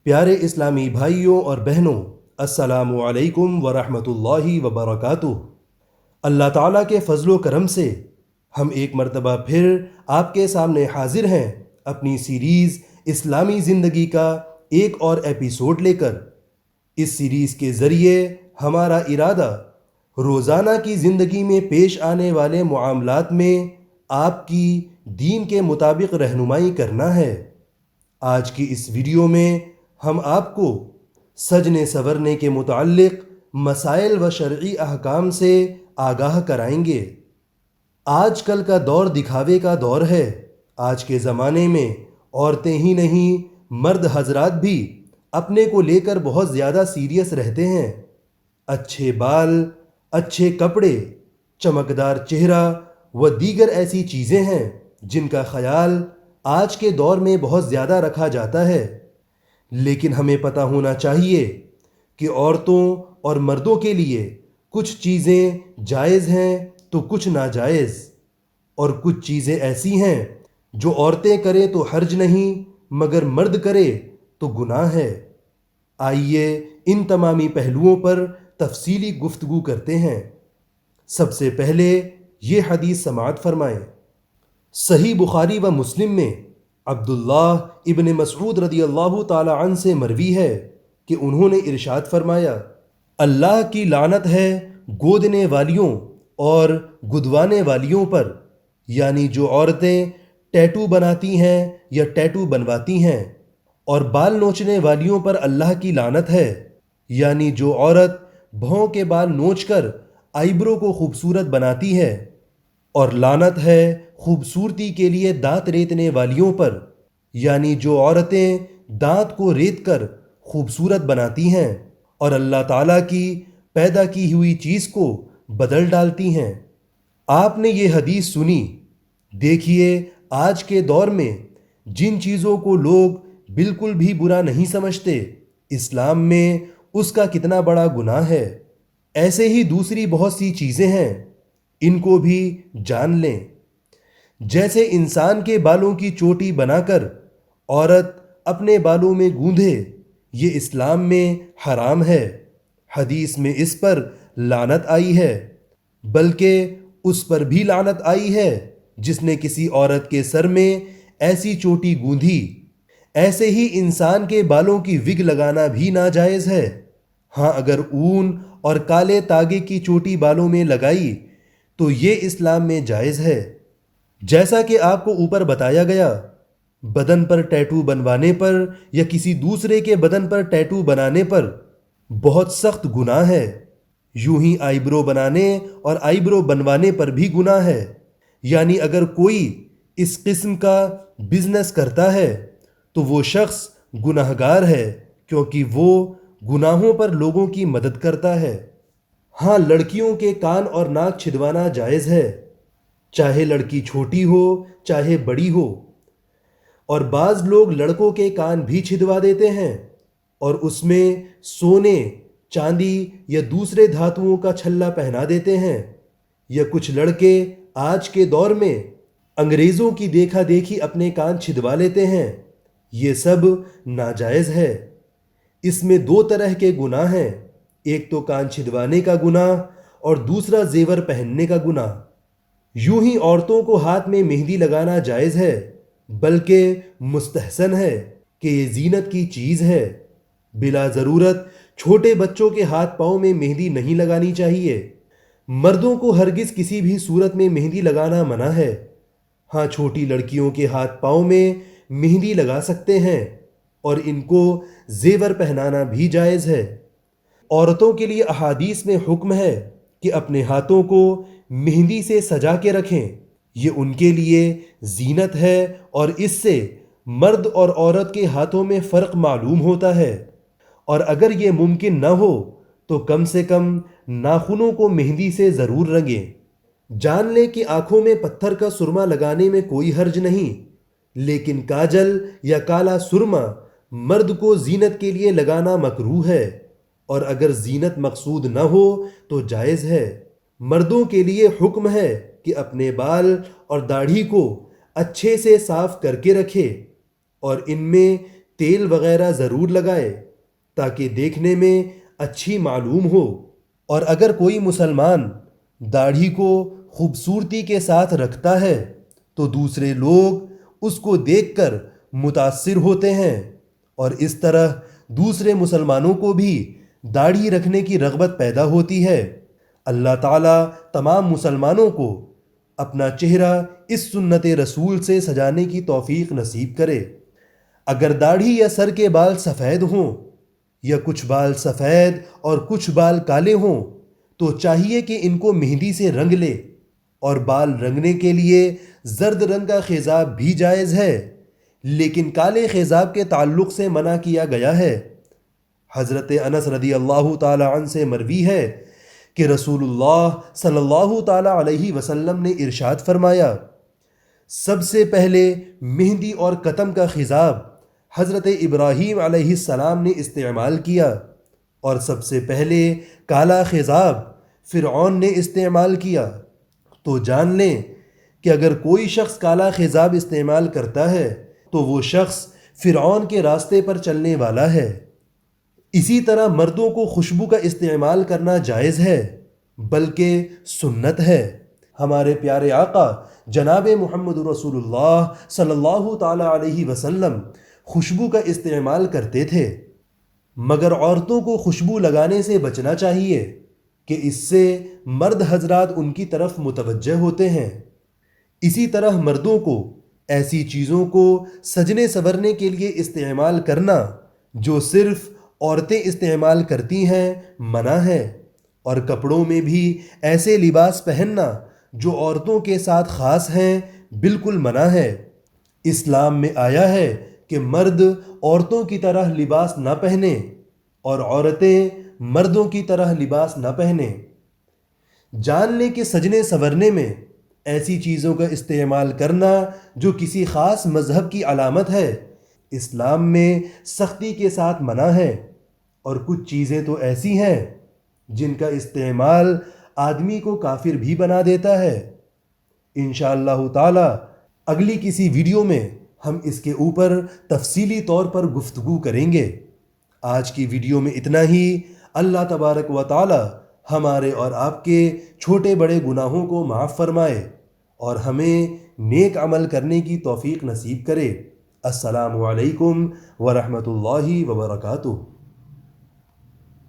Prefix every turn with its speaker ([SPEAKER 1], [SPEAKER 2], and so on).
[SPEAKER 1] پیارے اسلامی بھائیوں اور بہنوں، السلام علیکم ورحمۃ اللہ وبرکاتہ۔ اللہ تعالیٰ کے فضل و کرم سے ہم ایک مرتبہ پھر آپ کے سامنے حاضر ہیں اپنی سیریز اسلامی زندگی کا ایک اور ایپیسوڈ لے کر۔ اس سیریز کے ذریعے ہمارا ارادہ روزانہ کی زندگی میں پیش آنے والے معاملات میں آپ کی دین کے مطابق رہنمائی کرنا ہے۔ آج کی اس ویڈیو میں ہم آپ کو سجنے سنورنے کے متعلق مسائل و شرعی احکام سے آگاہ کرائیں گے۔ آج کل کا دور دکھاوے کا دور ہے۔ آج کے زمانے میں عورتیں ہی نہیں، مرد حضرات بھی اپنے کو لے کر بہت زیادہ سیریس رہتے ہیں۔ اچھے بال، اچھے کپڑے، چمکدار چہرہ و دیگر ایسی چیزیں ہیں جن کا خیال آج کے دور میں بہت زیادہ رکھا جاتا ہے۔ لیکن ہمیں پتہ ہونا چاہیے کہ عورتوں اور مردوں کے لیے کچھ چیزیں جائز ہیں تو کچھ ناجائز، اور کچھ چیزیں ایسی ہیں جو عورتیں کریں تو حرج نہیں مگر مرد کرے تو گناہ ہے۔ آئیے ان تمامی پہلوؤں پر تفصیلی گفتگو کرتے ہیں۔ سب سے پہلے یہ حدیث سماعت فرمائیں۔ صحیح بخاری و مسلم میں عبداللہ ابن مسعود رضی اللہ تعالی عنہ سے مروی ہے کہ انہوں نے ارشاد فرمایا، اللہ کی لعنت ہے گودنے والیوں اور گدوانے والیوں پر، یعنی جو عورتیں ٹیٹو بناتی ہیں یا ٹیٹو بنواتی ہیں، اور بال نوچنے والیوں پر اللہ کی لعنت ہے، یعنی جو عورت بھوں کے بال نوچ کر آئیبرو کو خوبصورت بناتی ہے، اور لعنت ہے خوبصورتی کے لیے دانت ریتنے والیوں پر، یعنی جو عورتیں دانت کو ریت کر خوبصورت بناتی ہیں اور اللہ تعالیٰ کی پیدا کی ہوئی چیز کو بدل ڈالتی ہیں۔ آپ نے یہ حدیث سنی۔ دیکھیے آج کے دور میں جن چیزوں کو لوگ بالکل بھی برا نہیں سمجھتے، اسلام میں اس کا کتنا بڑا گناہ ہے۔ ایسے ہی دوسری بہت سی چیزیں ہیں، ان کو بھی جان لیں۔ جیسے انسان کے بالوں کی چوٹی بنا کر عورت اپنے بالوں میں گوندھے، یہ اسلام میں حرام ہے۔ حدیث میں اس پر لعنت آئی ہے، بلکہ اس پر بھی لعنت آئی ہے جس نے کسی عورت کے سر میں ایسی چوٹی گوندھی۔ ایسے ہی انسان کے بالوں کی وگ لگانا بھی ناجائز ہے۔ ہاں، اگر اون اور کالے تاگے کی چوٹی بالوں میں لگائی تو یہ اسلام میں جائز ہے۔ جیسا کہ آپ کو اوپر بتایا گیا، بدن پر ٹیٹو بنوانے پر یا کسی دوسرے کے بدن پر ٹیٹو بنانے پر بہت سخت گناہ ہے۔ یوں ہی آئیبرو بنانے اور آئیبرو بنوانے پر بھی گناہ ہے۔ یعنی اگر کوئی اس قسم کا بزنس کرتا ہے تو وہ شخص گناہ گار ہے، کیونکہ وہ گناہوں پر لوگوں کی مدد کرتا ہے۔ ہاں، لڑکیوں کے کان اور ناک چھدوانا جائز ہے، چاہے لڑکی چھوٹی ہو چاہے بڑی ہو، اور بعض لوگ لڑکوں کے کان بھی چھدوا دیتے ہیں اور اس میں سونے، چاندی یا دوسرے دھاتوؤں کا چھلا پہنا دیتے ہیں۔ یا کچھ لڑکے آج کے دور میں انگریزوں کی دیکھا دیکھی اپنے کان چھدوا لیتے ہیں۔ یہ سب ناجائز ہے۔ اس میں دو طرح کے گناہ ہیں، ایک تو کان چھدوانے کا گناہ اور دوسرا زیور پہننے کا گناہ۔ یوں ہی عورتوں کو ہاتھ میں مہندی لگانا جائز ہے، بلکہ مستحسن ہے کہ یہ زینت کی چیز ہے۔ بلا ضرورت چھوٹے بچوں کے ہاتھ پاؤں میں مہندی نہیں لگانی چاہیے۔ مردوں کو ہرگز کسی بھی صورت میں مہندی لگانا منع ہے۔ ہاں، چھوٹی لڑکیوں کے ہاتھ پاؤں میں مہندی لگا سکتے ہیں اور ان کو زیور پہنانا بھی جائز ہے۔ عورتوں کے لیے احادیث میں حکم ہے کہ اپنے ہاتھوں کو مہندی سے سجا کے رکھیں، یہ ان کے لیے زینت ہے اور اس سے مرد اور عورت کے ہاتھوں میں فرق معلوم ہوتا ہے۔ اور اگر یہ ممکن نہ ہو تو کم سے کم ناخنوں کو مہندی سے ضرور رنگیں۔ جان لیں کہ آنکھوں میں پتھر کا سرما لگانے میں کوئی حرج نہیں، لیکن کاجل یا کالا سرما مرد کو زینت کے لیے لگانا مکروہ ہے، اور اگر زینت مقصود نہ ہو تو جائز ہے۔ مردوں کے لیے حکم ہے کہ اپنے بال اور داڑھی کو اچھے سے صاف کر کے رکھے اور ان میں تیل وغیرہ ضرور لگائے تاکہ دیکھنے میں اچھی معلوم ہو۔ اور اگر کوئی مسلمان داڑھی کو خوبصورتی کے ساتھ رکھتا ہے تو دوسرے لوگ اس کو دیکھ کر متاثر ہوتے ہیں، اور اس طرح دوسرے مسلمانوں کو بھی داڑھی رکھنے کی رغبت پیدا ہوتی ہے۔ اللہ تعالیٰ تمام مسلمانوں کو اپنا چہرہ اس سنت رسول سے سجانے کی توفیق نصیب کرے۔ اگر داڑھی یا سر کے بال سفید ہوں یا کچھ بال سفید اور کچھ بال کالے ہوں تو چاہیے کہ ان کو مہندی سے رنگ لے، اور بال رنگنے کے لیے زرد رنگ کا خیزاب بھی جائز ہے، لیکن کالے خیزاب کے تعلق سے منع کیا گیا ہے۔ حضرت انس رضی اللہ تعالی عنہ سے مروی ہے کہ رسول اللہ صلی اللہ تعالی علیہ وسلم نے ارشاد فرمایا، سب سے پہلے مہندی اور قتم کا خضاب حضرت ابراہیم علیہ السلام نے استعمال کیا، اور سب سے پہلے کالا خضاب فرعون نے استعمال کیا۔ تو جان لیں کہ اگر کوئی شخص کالا خضاب استعمال کرتا ہے تو وہ شخص فرعون کے راستے پر چلنے والا ہے۔ اسی طرح مردوں کو خوشبو کا استعمال کرنا جائز ہے، بلکہ سنت ہے۔ ہمارے پیارے آقا جناب محمد رسول اللہ صلی اللہ تعالی علیہ وسلم خوشبو کا استعمال کرتے تھے، مگر عورتوں کو خوشبو لگانے سے بچنا چاہیے کہ اس سے مرد حضرات ان کی طرف متوجہ ہوتے ہیں۔ اسی طرح مردوں کو ایسی چیزوں کو سجنے سنورنے کے لیے استعمال کرنا جو صرف عورتیں استعمال کرتی ہیں منع ہے، اور کپڑوں میں بھی ایسے لباس پہننا جو عورتوں کے ساتھ خاص ہیں بالکل منع ہے۔ اسلام میں آیا ہے کہ مرد عورتوں کی طرح لباس نہ پہنیں اور عورتیں مردوں کی طرح لباس نہ پہنیں۔ جان لیں کہ سجنے سنورنے میں ایسی چیزوں کا استعمال کرنا جو کسی خاص مذہب کی علامت ہے اسلام میں سختی کے ساتھ منع ہے، اور کچھ چیزیں تو ایسی ہیں جن کا استعمال آدمی کو کافر بھی بنا دیتا ہے۔ انشاءاللہ تعالی اگلی کسی ویڈیو میں ہم اس کے اوپر تفصیلی طور پر گفتگو کریں گے۔ آج کی ویڈیو میں اتنا ہی۔ اللہ تبارک و تعالی ہمارے اور آپ کے چھوٹے بڑے گناہوں کو معاف فرمائے اور ہمیں نیک عمل کرنے کی توفیق نصیب کرے۔ السلام علیکم ورحمۃ اللہ وبرکاتہ۔